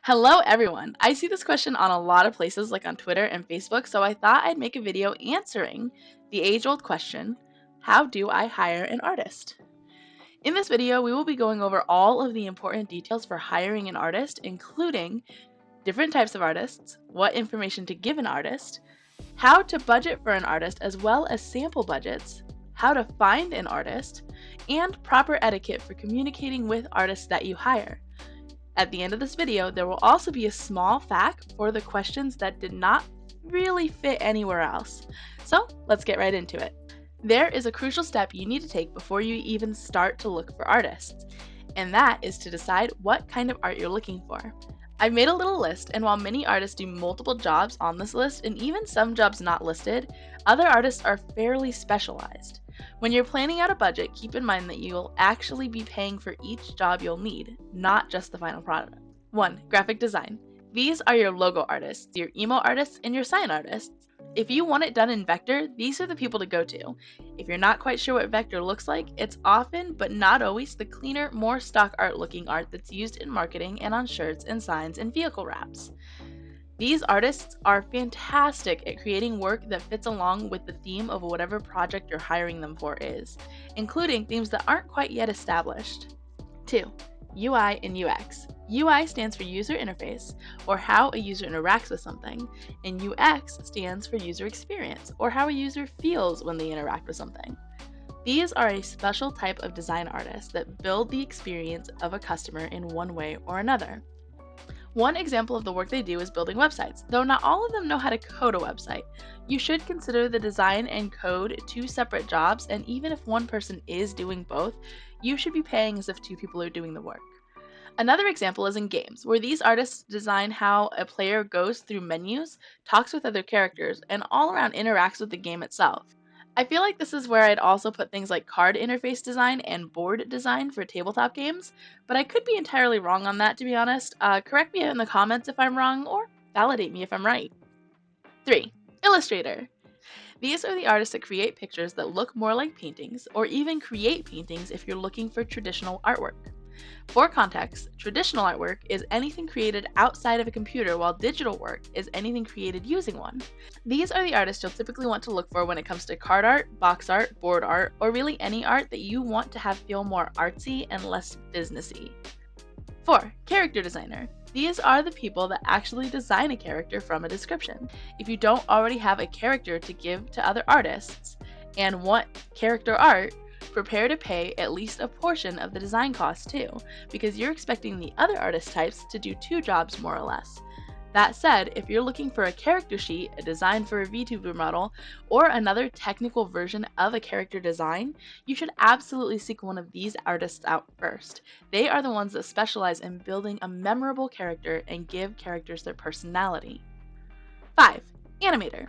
Hello everyone! I see this question on a lot of places like on Twitter and Facebook, so I thought I'd make a video answering the age-old question, how do I hire an artist? In this video, we will be going over all of the important details for hiring an artist, including different types of artists, what information to give an artist, how to budget for an artist as well as sample budgets, how to find an artist, and proper etiquette for communicating with artists that you hire. At the end of this video, there will also be a small fact for the questions that did not really fit anywhere else. So let's get right into it. There is a crucial step you need to take before you even start to look for artists, and that is to decide what kind of art you're looking for. I've made a little list, and while many artists do multiple jobs on this list, and even some jobs not listed, other artists are fairly specialized. When you're planning out a budget, keep in mind that you'll actually be paying for each job you'll need, not just the final product. 1. Graphic design. These are your logo artists, your emo artists, and your sign artists. If you want it done in vector, these are the people to go to. If you're not quite sure what vector looks like, it's often, but not always, the cleaner, more stock art looking art that's used in marketing and on shirts and signs and vehicle wraps. These artists are fantastic at creating work that fits along with the theme of whatever project you're hiring them for is, including themes that aren't quite yet established. 2. UI and UX. UI stands for user interface, or how a user interacts with something, and UX stands for user experience, or how a user feels when they interact with something. These are a special type of design artists that build the experience of a customer in one way or another. One example of the work they do is building websites, though not all of them know how to code a website. You should consider the design and code two separate jobs, and even if one person is doing both, you should be paying as if two people are doing the work. Another example is in games, where these artists design how a player goes through menus, talks with other characters, and all around interacts with the game itself. I feel like this is where I'd also put things like card interface design and board design for tabletop games, but I could be entirely wrong on that, to be honest. Correct me in the comments if I'm wrong, or validate me if I'm right. 3. Illustrator. These are the artists that create pictures that look more like paintings, or even create paintings if you're looking for traditional artwork. For context, traditional artwork is anything created outside of a computer, while digital work is anything created using one. These are the artists you'll typically want to look for when it comes to card art, box art, board art, or really any art that you want to have feel more artsy and less businessy. 4. Character designer. These are the people that actually design a character from a description. If you don't already have a character to give to other artists and want character art, prepare to pay at least a portion of the design cost too, because you're expecting the other artist types to do two jobs more or less. That said, if you're looking for a character sheet, a design for a Vtuber model, or another technical version of a character design, you should absolutely seek one of these artists out first. They are the ones that specialize in building a memorable character and give characters their personality. 5. Animator.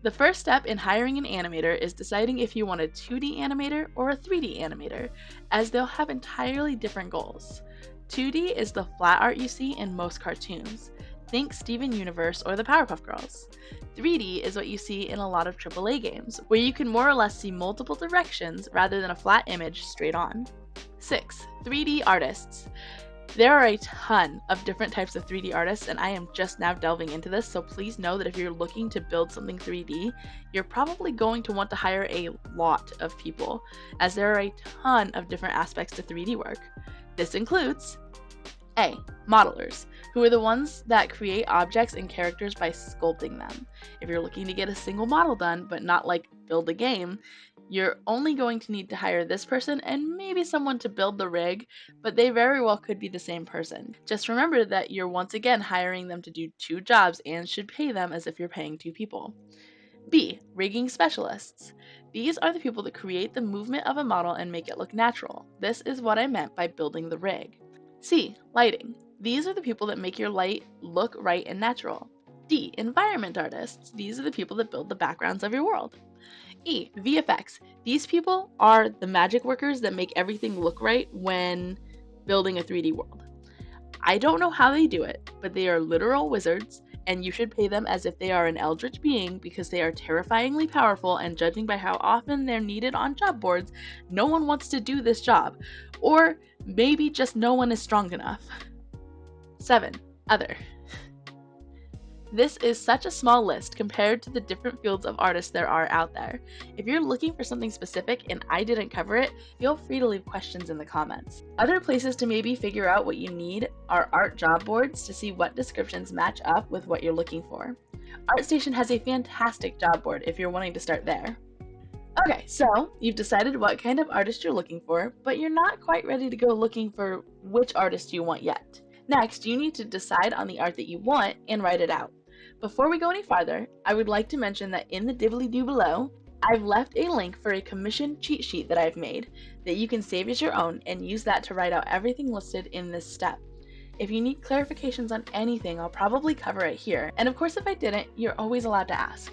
The first step in hiring an animator is deciding if you want a 2D animator or a 3D animator, as they'll have entirely different goals. 2D is the flat art you see in most cartoons. Think Steven Universe or the Powerpuff Girls. 3D is what you see in a lot of AAA games, where you can more or less see multiple directions rather than a flat image straight on. 6. 3D artists. There are a ton of different types of 3D artists, and I am just now delving into this, so please know that if you're looking to build something 3D, you're probably going to want to hire a lot of people, as there are a ton of different aspects to 3D work. This includes A. Modelers, who are the ones that create objects and characters by sculpting them. If you're looking to get a single model done, but not like build a game, you're only going to need to hire this person and maybe someone to build the rig, but they very well could be the same person. Just remember that you're once again hiring them to do two jobs and should pay them as if you're paying two people. B. Rigging specialists. These are the people that create the movement of a model and make it look natural. This is what I meant by building the rig. C. Lighting. These are the people that make your light look right and natural. D. Environment artists. These are the people that build the backgrounds of your world. E. VFX. These people are the magic workers that make everything look right when building a 3D world. I don't know how they do it, but they are literal wizards, and you should pay them as if they are an eldritch being because they are terrifyingly powerful, and judging by how often they're needed on job boards, no one wants to do this job. Or maybe just no one is strong enough. 7. Other. This is such a small list compared to the different fields of artists there are out there. If you're looking for something specific and I didn't cover it, feel free to leave questions in the comments. Other places to maybe figure out what you need are art job boards to see what descriptions match up with what you're looking for. ArtStation has a fantastic job board if you're wanting to start there. Okay, so you've decided what kind of artist you're looking for, but you're not quite ready to go looking for which artist you want yet. Next, you need to decide on the art that you want and write it out. Before we go any farther, I would like to mention that in the dibbly-doo below, I've left a link for a commission cheat sheet that I've made that you can save as your own and use that to write out everything listed in this step. If you need clarifications on anything, I'll probably cover it here, and of course if I didn't, you're always allowed to ask.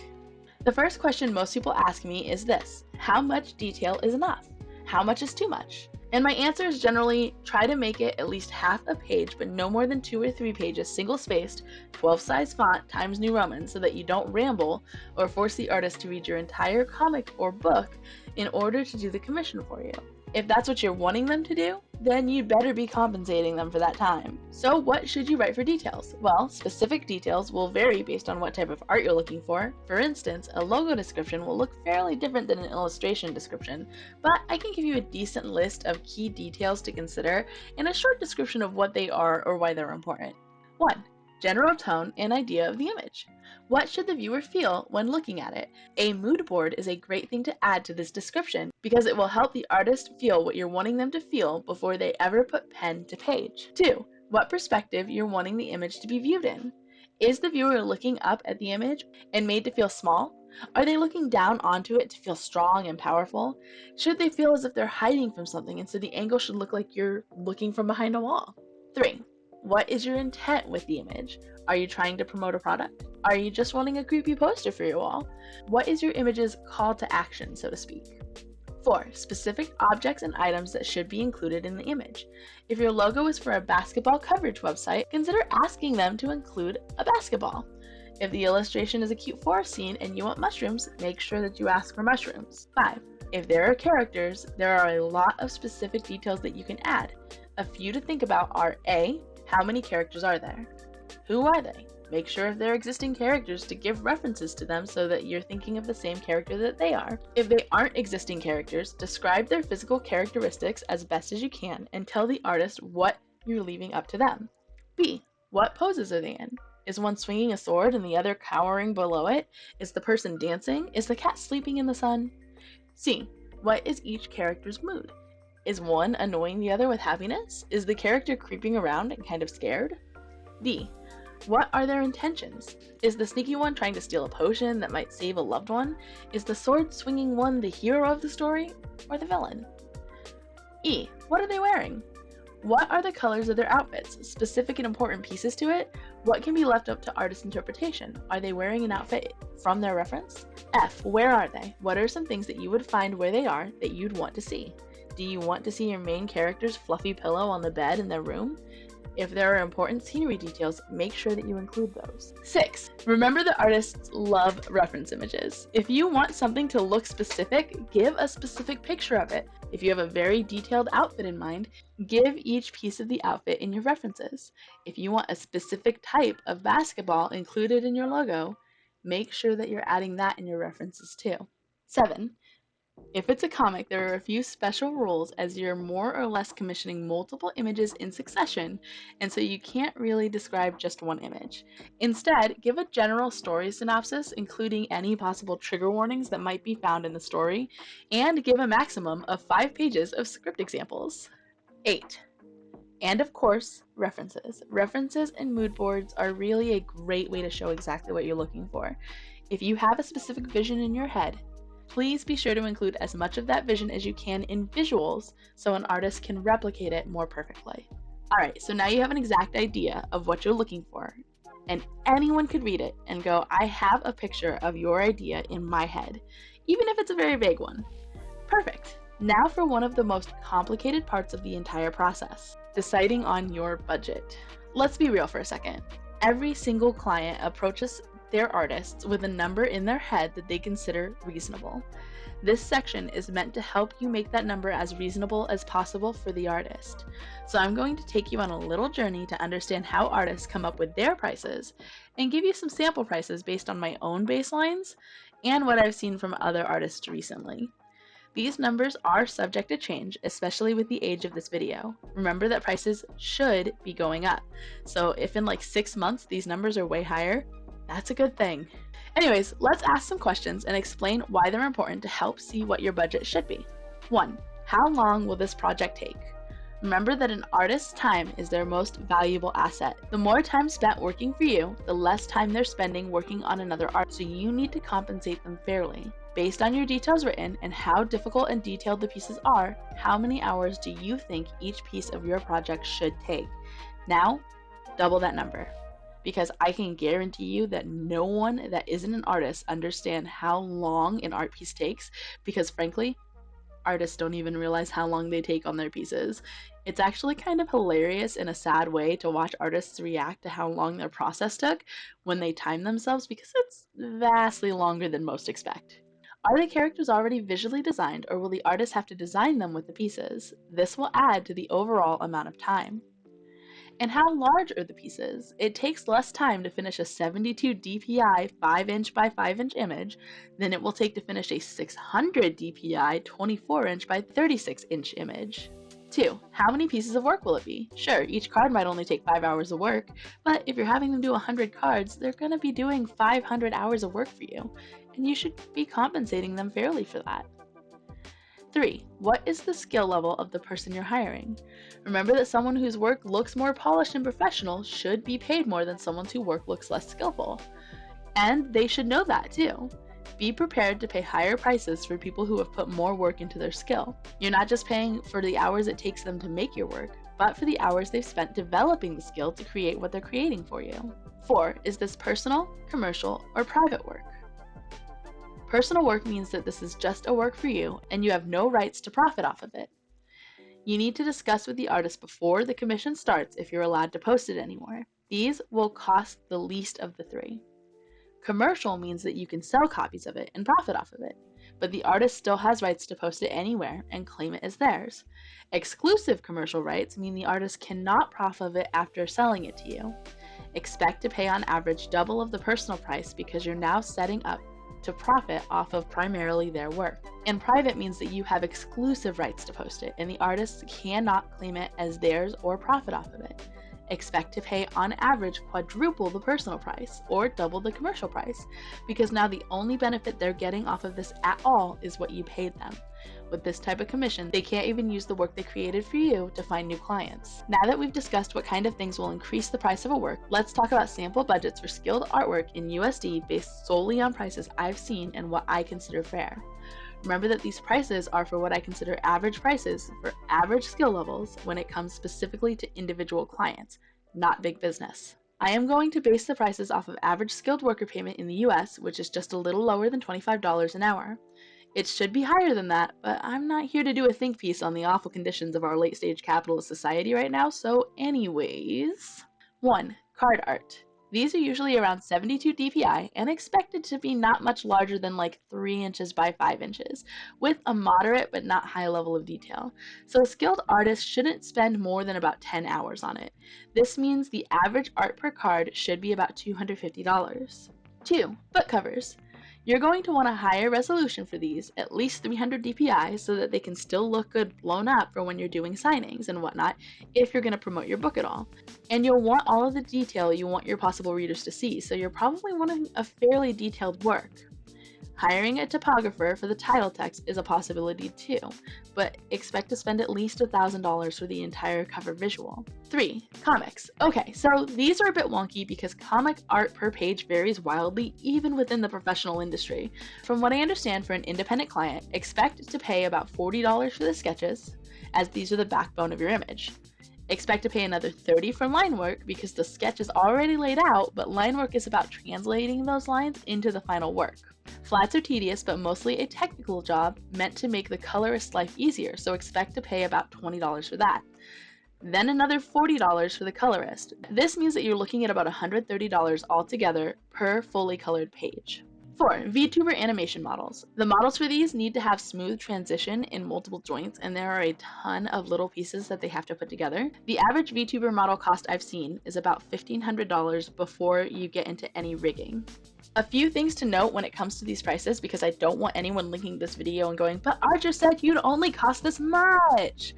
The first question most people ask me is this: how much detail is enough? How much is too much? And my answer is generally try to make it at least half a page, but no more than 2 or 3 pages, single-spaced, 12-size font times New Roman, so that you don't ramble or force the artist to read your entire comic or book in order to do the commission for you. If that's what you're wanting them to do, then you'd better be compensating them for that time. So what should you write for details? Well, specific details will vary based on what type of art you're looking for. For instance, a logo description will look fairly different than an illustration description, but I can give you a decent list of key details to consider and a short description of what they are or why they're important. 1. General tone and idea of the image. What should the viewer feel when looking at it? A mood board is a great thing to add to this description because it will help the artist feel what you're wanting them to feel before they ever put pen to page. 2. What perspective you're wanting the image to be viewed in. Is the viewer looking up at the image and made to feel small? Are they looking down onto it to feel strong and powerful? Should they feel as if they're hiding from something and so the angle should look like you're looking from behind a wall? 3. What is your intent with the image? Are you trying to promote a product? Are you just wanting a creepy poster for your wall? What is your image's call to action, so to speak? 4. Specific objects and items that should be included in the image. If your logo is for a basketball coverage website, consider asking them to include a basketball. If the illustration is a cute forest scene and you want mushrooms, make sure that you ask for mushrooms. 5. If there are characters, there are a lot of specific details that you can add. A few to think about are A. How many characters are there? Who are they? Make sure if they're existing characters to give references to them so that you're thinking of the same character that they are. If they aren't existing characters, describe their physical characteristics as best as you can and tell the artist what you're leaving up to them. B. What poses are they in? Is one swinging a sword and the other cowering below it? Is the person dancing? Is the cat sleeping in the sun? C. What is each character's mood? Is one annoying the other with happiness? Is the character creeping around and kind of scared? D. What are their intentions? Is the sneaky one trying to steal a potion that might save a loved one? Is the sword-swinging one the hero of the story or the villain? E. What are they wearing? What are the colors of their outfits? Specific and important pieces to it? What can be left up to artist interpretation? Are they wearing an outfit from their reference? F. Where are they? What are some things that you would find where they are that you'd want to see? Do you want to see your main character's fluffy pillow on the bed in their room? If there are important scenery details, make sure that you include those. 6. Remember that artists love reference images. If you want something to look specific, give a specific picture of it. If you have a very detailed outfit in mind, give each piece of the outfit in your references. If you want a specific type of basketball included in your logo, make sure that you're adding that in your references too. 7. If it's a comic, there are a few special rules as you're more or less commissioning multiple images in succession, and so you can't really describe just one image. Instead, give a general story synopsis, including any possible trigger warnings that might be found in the story, and give a maximum of 5 pages of script examples. 8. And of course, references. References and mood boards are really a great way to show exactly what you're looking for. If you have a specific vision in your head, please be sure to include as much of that vision as you can in visuals so an artist can replicate it more perfectly. Alright, so now you have an exact idea of what you're looking for, and anyone could read it and go, I have a picture of your idea in my head, even if it's a very vague one. Perfect. Now for one of the most complicated parts of the entire process, deciding on your budget. Let's be real for a second. Every single client approaches their artists with a number in their head that they consider reasonable. This section is meant to help you make that number as reasonable as possible for the artist. So I'm going to take you on a little journey to understand how artists come up with their prices and give you some sample prices based on my own baselines and what I've seen from other artists recently. These numbers are subject to change, especially with the age of this video. Remember that prices should be going up. So if in like 6 months these numbers are way higher, that's a good thing. Anyways, let's ask some questions and explain why they're important to help see what your budget should be. 1. How long will this project take? Remember that an artist's time is their most valuable asset. The more time spent working for you, the less time they're spending working on another art, so you need to compensate them fairly. Based on your details written and how difficult and detailed the pieces are, how many hours do you think each piece of your project should take? Now, double that number. Because I can guarantee you that no one that isn't an artist understands how long an art piece takes, because frankly, artists don't even realize how long they take on their pieces. It's actually kind of hilarious in a sad way to watch artists react to how long their process took when they time themselves, because it's vastly longer than most expect. Are the characters already visually designed, or will the artist have to design them with the pieces? This will add to the overall amount of time. And how large are the pieces? It takes less time to finish a 72 dpi 5-inch by 5-inch image than it will take to finish a 600 dpi 24-inch by 36-inch image. 2. How many pieces of work will it be? Sure, each card might only take 5 hours of work, but if you're having them do 100 cards, they're going to be doing 500 hours of work for you, and you should be compensating them fairly for that. 3. What is the skill level of the person you're hiring? Remember that someone whose work looks more polished and professional should be paid more than someone whose work looks less skillful. And they should know that too. Be prepared to pay higher prices for people who have put more work into their skill. You're not just paying for the hours it takes them to make your work, but for the hours they've spent developing the skill to create what they're creating for you. 4. Is this personal, commercial, or private work? Personal work means that this is just a work for you and you have no rights to profit off of it. You need to discuss with the artist before the commission starts if you're allowed to post it anymore. These will cost the least of the 3. Commercial means that you can sell copies of it and profit off of it, but the artist still has rights to post it anywhere and claim it as theirs. Exclusive commercial rights mean the artist cannot profit of it after selling it to you. Expect to pay on average double of the personal price because you're now setting up to profit off of primarily their work. And private means that you have exclusive rights to post it, and the artists cannot claim it as theirs or profit off of it. Expect to pay on average quadruple the personal price or double the commercial price, because now the only benefit they're getting off of this at all is what you paid them. With this type of commission, they can't even use the work they created for you to find new clients. Now that we've discussed what kind of things will increase the price of a work, let's talk about sample budgets for skilled artwork in USD based solely on prices I've seen and what I consider fair. Remember that these prices are for what I consider average prices for average skill levels when it comes specifically to individual clients, not big business. I am going to base the prices off of average skilled worker payment in the US, which is just a little lower than $25 an hour. It should be higher than that, but I'm not here to do a think piece on the awful conditions of our late-stage capitalist society right now, so anyways. 1. Card art. These are usually around 72 dpi and expected to be not much larger than like 3 inches by 5 inches, with a moderate but not high level of detail. So a skilled artist shouldn't spend more than about 10 hours on it. This means the average art per card should be about $250. 2. Book covers. You're going to want a higher resolution for these, at least 300 dpi, so that they can still look good blown up for when you're doing signings and whatnot, if you're going to promote your book at all. And you'll want all of the detail you want your possible readers to see, so you're probably wanting a fairly detailed work. Hiring a typographer for the title text is a possibility too, but expect to spend at least $1,000 for the entire cover visual. 3. Comics. Okay, so these are a bit wonky because comic art per page varies wildly even within the professional industry. From what I understand for an independent client, expect to pay about $40 for the sketches, as these are the backbone of your image. Expect to pay another $30 for line work because the sketch is already laid out, but line work is about translating those lines into the final work. Flats are tedious, but mostly a technical job meant to make the colorist's life easier, so expect to pay about $20 for that. Then another $40 for the colorist. This means that you're looking at about $130 altogether per fully colored page. 4. Vtuber animation models. The models for these need to have smooth transition in multiple joints, and there are a ton of little pieces that they have to put together. The average Vtuber model cost I've seen is about $1,500 before you get into any rigging. A few things to note when it comes to these prices, because I don't want anyone linking this video and going, but Art just said you'd only cost this much.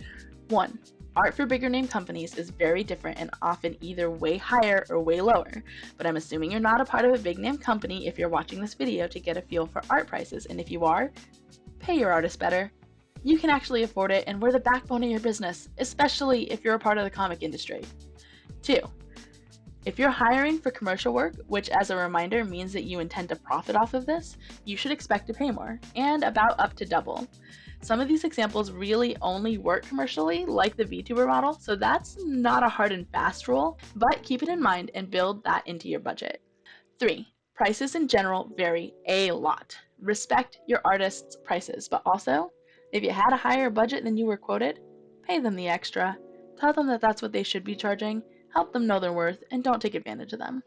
1. Art for bigger name companies is very different and often either way higher or way lower, but I'm assuming you're not a part of a big name company if you're watching this video to get a feel for art prices, and if you are, pay your artists better. You can actually afford it, and we're the backbone of your business, especially if you're a part of the comic industry. 2. If you're hiring for commercial work, which as a reminder means that you intend to profit off of this, you should expect to pay more, and about up to double. Some of these examples really only work commercially, like the Vtuber model, so that's not a hard and fast rule, but keep it in mind and build that into your budget. 3. Prices in general vary a lot. Respect your artist's prices, but also, if you had a higher budget than you were quoted, pay them the extra. Tell them that that's what they should be charging, help them know their worth, and don't take advantage of them.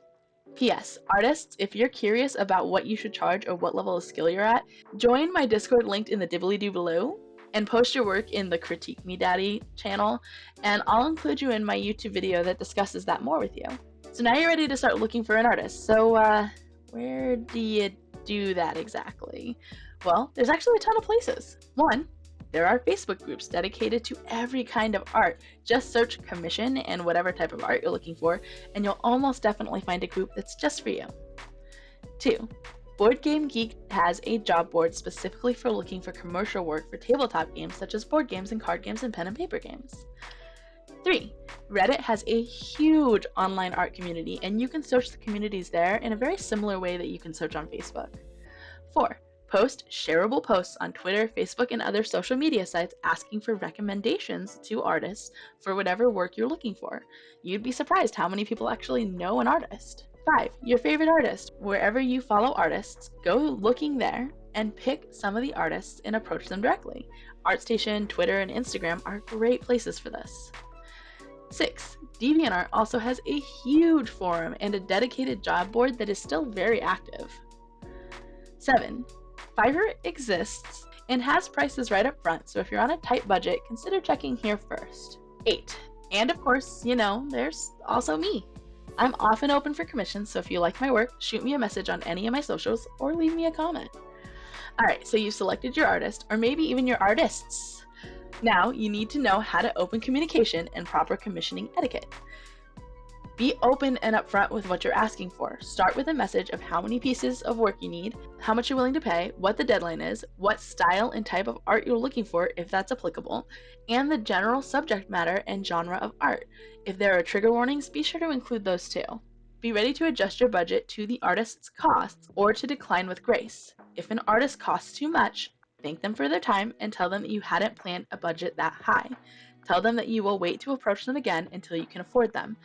P.S. Artists, if you're curious about what you should charge or what level of skill you're at, join my Discord linked in the dibbly-doo below and post your work in the Critique Me Daddy channel, and I'll include you in my YouTube video that discusses that more with you. So now you're ready to start looking for an artist. So where do you do that exactly? Well, there's actually a ton of places. 1. There are Facebook groups dedicated to every kind of art. Just search commission and whatever type of art you're looking for, and you'll almost definitely find a group that's just for you. 2. Board Game Geek has a job board specifically for looking for commercial work for tabletop games such as board games and card games and pen and paper games. 3. Reddit has a huge online art community, and you can search the communities there in a very similar way that you can search on Facebook. 4. Post shareable posts on Twitter, Facebook, and other social media sites asking for recommendations to artists for whatever work you're looking for. You'd be surprised how many people actually know an artist. 5. Your favorite artist. Wherever you follow artists, go looking there and pick some of the artists and approach them directly. ArtStation, Twitter, and Instagram are great places for this. 6. DeviantArt also has a huge forum and a dedicated job board that is still very active. 7. Fiverr exists and has prices right up front, so if you're on a tight budget, consider checking here first. 8. And of course, there's also me. I'm often open for commissions, so if you like my work, shoot me a message on any of my socials or leave me a comment. Alright, so you've selected your artist, or maybe even your artists. Now you need to know how to open communication and proper commissioning etiquette. Be open and upfront with what you're asking for. Start with a message of how many pieces of work you need, how much you're willing to pay, what the deadline is, what style and type of art you're looking for if that's applicable, and the general subject matter and genre of art. If there are trigger warnings, be sure to include those too. Be ready to adjust your budget to the artist's costs or to decline with grace. If an artist costs too much, thank them for their time and tell them that you hadn't planned a budget that high. Tell them that you will wait to approach them again until you can afford them.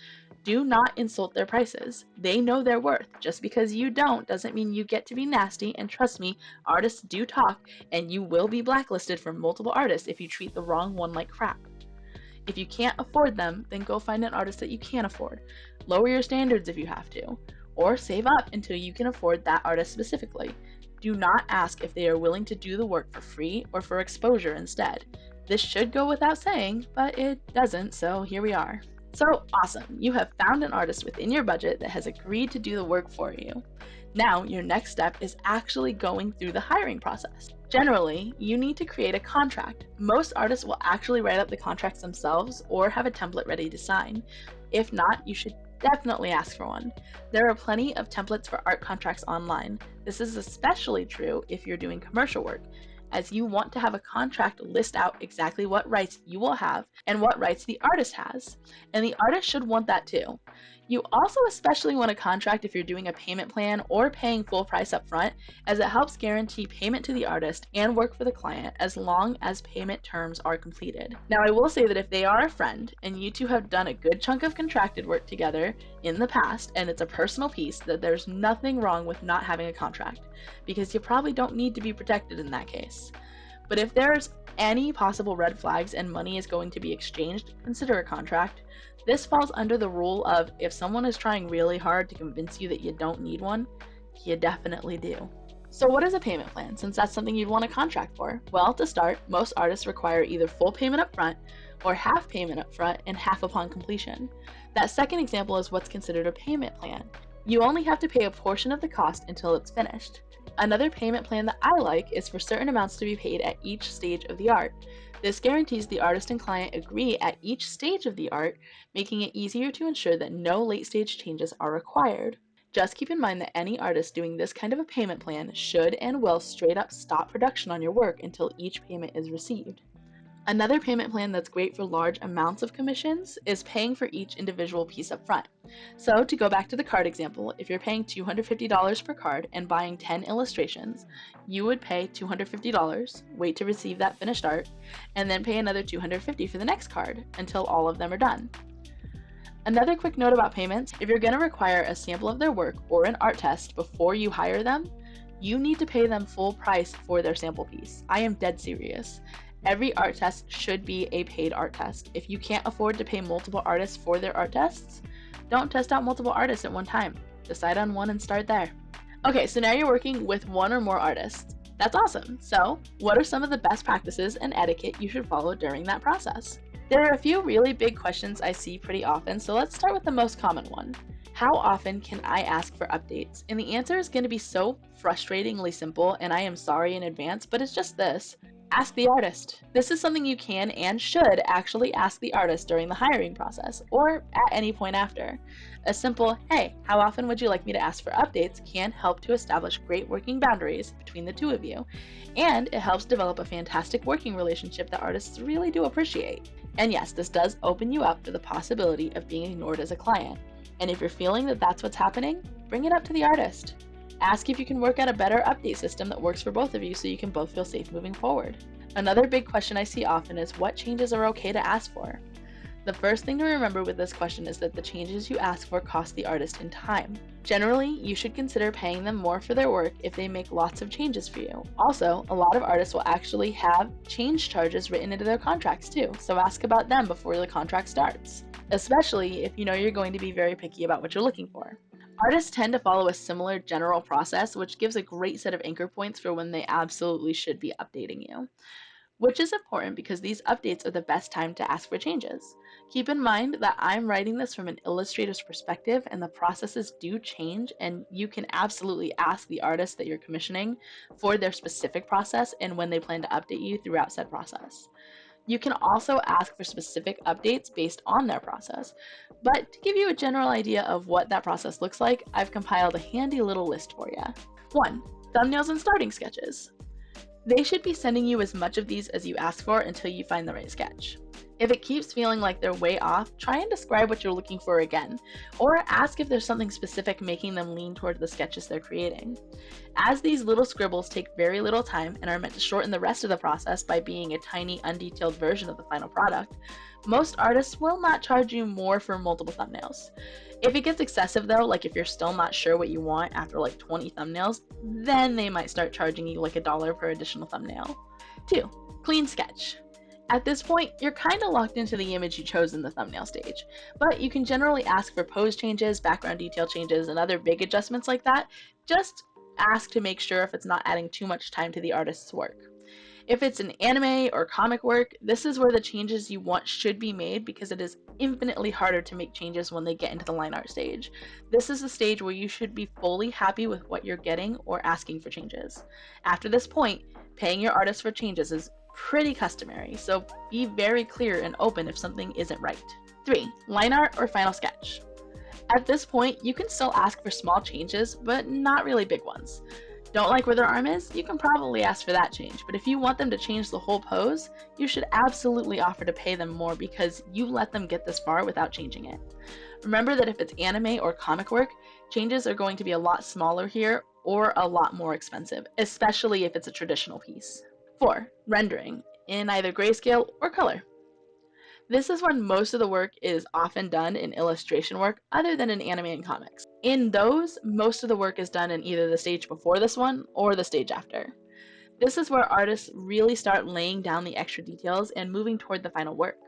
Do not insult their prices. They know their worth. Just because you don't doesn't mean you get to be nasty, and trust me, artists do talk, and you will be blacklisted from multiple artists if you treat the wrong one like crap. If you can't afford them, then go find an artist that you can afford. Lower your standards if you have to, or save up until you can afford that artist specifically. Do not ask if they are willing to do the work for free or for exposure instead. This should go without saying, but it doesn't, so here we are. So awesome, you have found an artist within your budget that has agreed to do the work for you. Now your next step is actually going through the hiring process. Generally, you need to create a contract. Most artists will actually write up the contracts themselves or have a template ready to sign. If not, you should definitely ask for one. There are plenty of templates for art contracts online. This is especially true if you're doing commercial work, as you want to have a contract list out exactly what rights you will have and what rights the artist has. And the artist should want that too. You also especially want a contract if you're doing a payment plan or paying full price up front, as it helps guarantee payment to the artist and work for the client as long as payment terms are completed. Now I will say that if they are a friend and you two have done a good chunk of contracted work together in the past and it's a personal piece, that there's nothing wrong with not having a contract, because you probably don't need to be protected in that case. But if there's any possible red flags and money is going to be exchanged, consider a contract. This falls under the rule of if someone is trying really hard to convince you that you don't need one, you definitely do. So what is a payment plan, since that's something you'd want a contract for? Well, to start, most artists require either full payment up front or half payment up front and half upon completion. That second example is what's considered a payment plan. You only have to pay a portion of the cost until it's finished. Another payment plan that I like is for certain amounts to be paid at each stage of the art. This guarantees the artist and client agree at each stage of the art, making it easier to ensure that no late stage changes are required. Just keep in mind that any artist doing this kind of a payment plan should and will straight up stop production on your work until each payment is received. Another payment plan that's great for large amounts of commissions is paying for each individual piece up front. So to go back to the card example, if you're paying $250 per card and buying 10 illustrations, you would pay $250, wait to receive that finished art, and then pay another $250 for the next card until all of them are done. Another quick note about payments, if you're going to require a sample of their work or an art test before you hire them, you need to pay them full price for their sample piece. I am dead serious. Every art test should be a paid art test. If you can't afford to pay multiple artists for their art tests, don't test out multiple artists at one time. Decide on one and start there. Okay, so now you're working with one or more artists. That's awesome. So, what are some of the best practices and etiquette you should follow during that process? There are a few really big questions I see pretty often, so let's start with the most common one. How often can I ask for updates? And the answer is going to be so frustratingly simple, and I am sorry in advance, but it's just this. Ask the artist. This is something you can and should actually ask the artist during the hiring process, or at any point after. A simple, hey, how often would you like me to ask for updates, can help to establish great working boundaries between the two of you, and it helps develop a fantastic working relationship that artists really do appreciate. And yes, this does open you up for the possibility of being ignored as a client. And if you're feeling that that's what's happening, bring it up to the artist. Ask if you can work out a better update system that works for both of you so you can both feel safe moving forward. Another big question I see often is what changes are okay to ask for? The first thing to remember with this question is that the changes you ask for cost the artist in time. Generally, you should consider paying them more for their work if they make lots of changes for you. Also, a lot of artists will actually have change charges written into their contracts too, so ask about them before the contract starts, especially if you know you're going to be very picky about what you're looking for. Artists tend to follow a similar general process, which gives a great set of anchor points for when they absolutely should be updating you, which is important because these updates are the best time to ask for changes. Keep in mind that I'm writing this from an illustrator's perspective and the processes do change, and you can absolutely ask the artist that you're commissioning for their specific process and when they plan to update you throughout said process. You can also ask for specific updates based on their process, but to give you a general idea of what that process looks like, I've compiled a handy little list for you. 1. Thumbnails and starting sketches. They should be sending you as much of these as you ask for until you find the right sketch. If it keeps feeling like they're way off, try and describe what you're looking for again, or ask if there's something specific making them lean toward the sketches they're creating. As these little scribbles take very little time and are meant to shorten the rest of the process by being a tiny, undetailed version of the final product, most artists will not charge you more for multiple thumbnails. If it gets excessive though, like if you're still not sure what you want after like 20 thumbnails, then they might start charging you like $1 per additional thumbnail. 2. Clean sketch. At this point, you're kind of locked into the image you chose in the thumbnail stage, but you can generally ask for pose changes, background detail changes, and other big adjustments like that. Just ask to make sure if it's not adding too much time to the artist's work. If it's an anime or comic work, this is where the changes you want should be made because it is infinitely harder to make changes when they get into the line art stage. This is the stage where you should be fully happy with what you're getting or asking for changes. After this point, paying your artist for changes is pretty customary, so be very clear and open if something isn't right. 3. Line art or final sketch. At this point, you can still ask for small changes, but not really big ones. Don't like where their arm is? You can probably ask for that change, but if you want them to change the whole pose, you should absolutely offer to pay them more because you let them get this far without changing it. Remember that if it's anime or comic work, changes are going to be a lot smaller here or a lot more expensive, especially if it's a traditional piece. 4. Rendering, in either grayscale or color. This is when most of the work is often done in illustration work other than in anime and comics. In those, most of the work is done in either the stage before this one or the stage after. This is where artists really start laying down the extra details and moving toward the final work.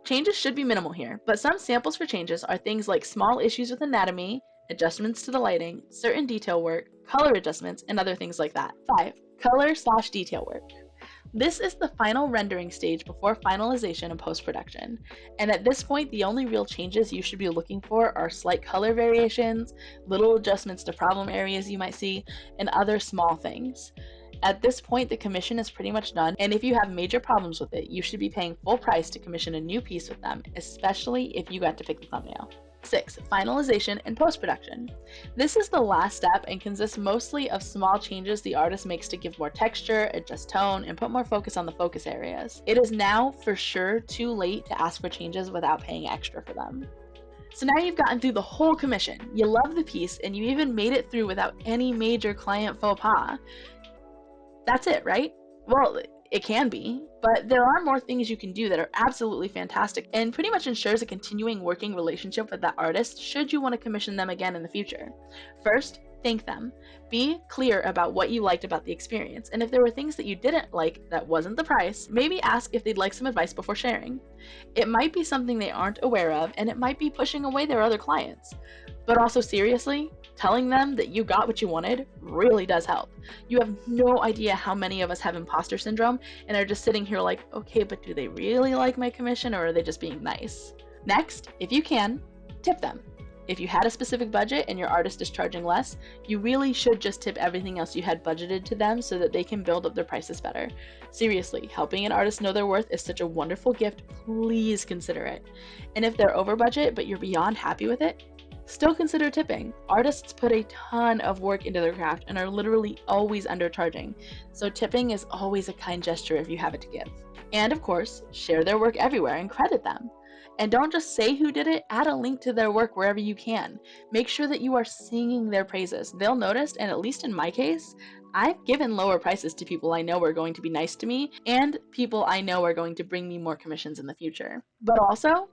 Changes should be minimal here, but some samples for changes are things like small issues with anatomy, adjustments to the lighting, certain detail work, color adjustments, and other things like that. 5. Color/detail work. This is the final rendering stage before finalization and post-production, and at this point the only real changes you should be looking for are slight color variations, little adjustments to problem areas you might see, and other small things. At this point, the commission is pretty much done, and if you have major problems with it, you should be paying full price to commission a new piece with them, especially if you got to pick the thumbnail. 6. Finalization and post-production. This is the last step and consists mostly of small changes the artist makes to give more texture, adjust tone, and put more focus on the focus areas. It is now for sure too late to ask for changes without paying extra for them. So now you've gotten through the whole commission, you love the piece, and you even made it through without any major client faux pas. That's it, right? Well, it can be, but there are more things you can do that are absolutely fantastic and pretty much ensures a continuing working relationship with that artist should you want to commission them again in the future. First, thank them. Be clear about what you liked about the experience, and if there were things that you didn't like that wasn't the price, maybe ask if they'd like some advice before sharing. It might be something they aren't aware of, and it might be pushing away their other clients. But also seriously, telling them that you got what you wanted really does help. You have no idea how many of us have imposter syndrome and are just sitting here like, okay, but do they really like my commission or are they just being nice? Next, if you can, tip them. If you had a specific budget and your artist is charging less, you really should just tip everything else you had budgeted to them so that they can build up their prices better. Seriously, helping an artist know their worth is such a wonderful gift. Please consider it. And if they're over budget but you're beyond happy with it, still consider tipping. Artists put a ton of work into their craft and are literally always undercharging, so tipping is always a kind gesture if you have it to give. And of course, share their work everywhere and credit them. And don't just say who did it, add a link to their work wherever you can. Make sure that you are singing their praises. They'll notice, and at least in my case, I've given lower prices to people I know are going to be nice to me and people I know are going to bring me more commissions in the future. But also,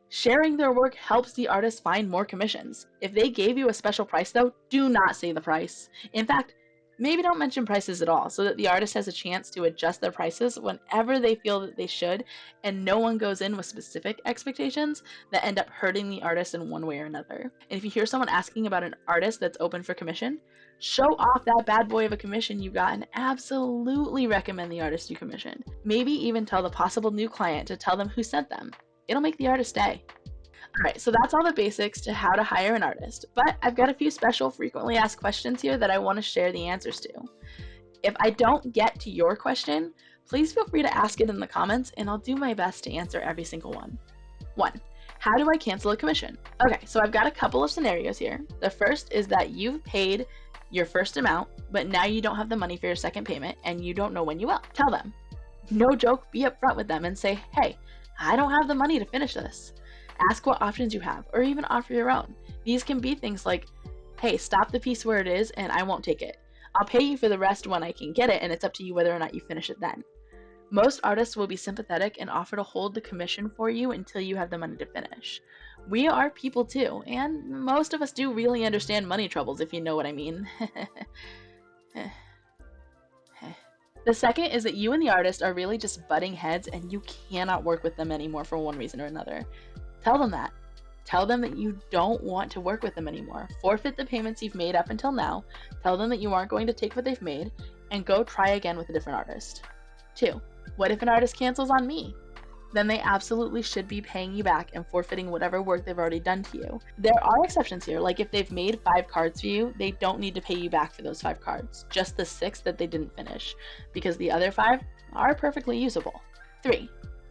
sharing their work helps the artist find more commissions. If they gave you a special price though, do not say the price. In fact, maybe don't mention prices at all so that the artist has a chance to adjust their prices whenever they feel that they should, and no one goes in with specific expectations that end up hurting the artist in one way or another. And if you hear someone asking about an artist that's open for commission, show off that bad boy of a commission you got and absolutely recommend the artist you commissioned. Maybe even tell the possible new client to tell them who sent them. It'll make the artist stay. Alright, so that's all the basics to how to hire an artist, but I've got a few special frequently asked questions here that I want to share the answers to. If I don't get to your question, please feel free to ask it in the comments and I'll do my best to answer every single one. 1. How do I cancel a commission? Okay, so I've got a couple of scenarios here. The first is that you've paid your first amount, but now you don't have the money for your second payment and you don't know when you will. Tell them. No joke, be upfront with them and say, hey, I don't have the money to finish this. Ask what options you have, or even offer your own. These can be things like, hey, stop the piece where it is and I won't take it. I'll pay you for the rest when I can get it, and it's up to you whether or not you finish it then. Most artists will be sympathetic and offer to hold the commission for you until you have the money to finish. We are people too, and most of us do really understand money troubles, if you know what I mean. The second is that you and the artist are really just butting heads and you cannot work with them anymore for one reason or another. Tell them that. Tell them that you don't want to work with them anymore. Forfeit the payments you've made up until now. Tell them that you aren't going to take what they've made and go try again with a different artist. 2. What if an artist cancels on me? Then they absolutely should be paying you back and forfeiting whatever work they've already done to you. There are exceptions here, like if they've made 5 cards for you, they don't need to pay you back for those 5 cards, just the 6 that they didn't finish, because the other 5 are perfectly usable. 3.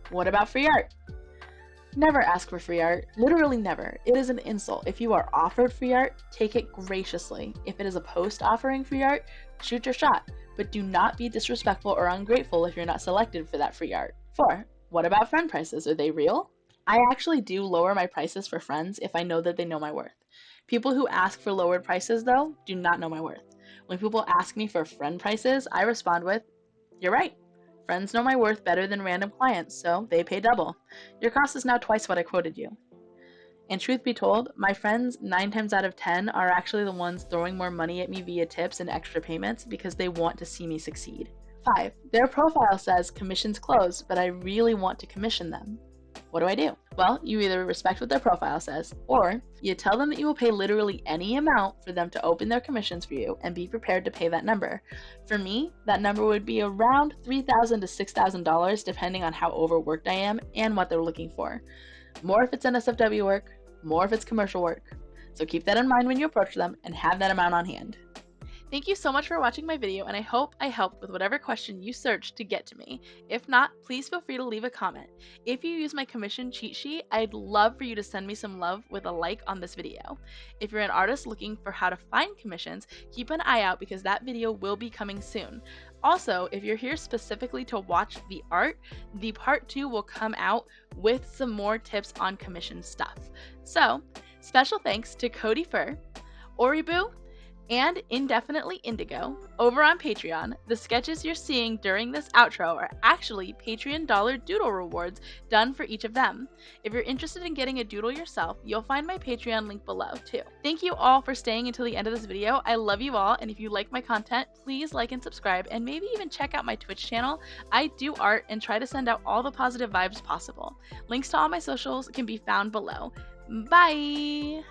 What about free art? Never ask for free art. Literally never. It is an insult. If you are offered free art, take it graciously. If it is a post offering free art, shoot your shot, but do not be disrespectful or ungrateful if you're not selected for that free art. 4. What about friend prices? Are they real? I actually do lower my prices for friends if I know that they know my worth. People who ask for lowered prices, though, do not know my worth. When people ask me for friend prices, I respond with, you're right. Friends know my worth better than random clients, so they pay double. Your cost is now twice what I quoted you. And truth be told, my friends 9 times out of 10 are actually the ones throwing more money at me via tips and extra payments because they want to see me succeed. 5. Their profile says commissions closed, but I really want to commission them. What do I do? Well, you either respect what their profile says, or you tell them that you will pay literally any amount for them to open their commissions for you and be prepared to pay that number. For me, that number would be around $3,000 to $6,000 depending on how overworked I am and what they're looking for. More if it's NSFW work, more if it's commercial work. So keep that in mind when you approach them and have that amount on hand. Thank you so much for watching my video, and I hope I helped with whatever question you searched to get to me. If not, please feel free to leave a comment. If you use my commission cheat sheet, I'd love for you to send me some love with a like on this video. If you're an artist looking for how to find commissions, keep an eye out because that video will be coming soon. Also, if you're here specifically to watch the art, the part 2 will come out with some more tips on commission stuff. So, special thanks to Cody Fur, Oriboo, and Indefinitely Indigo over on Patreon. The sketches you're seeing during this outro are actually Patreon dollar doodle rewards done for each of them. If you're interested in getting a doodle yourself, you'll find my Patreon link below too. Thank you all for staying until the end of this video. I love you all, and if you like my content, please like and subscribe, and maybe even check out my Twitch channel. I do art and try to send out all the positive vibes possible. Links to all my socials can be found below. Bye!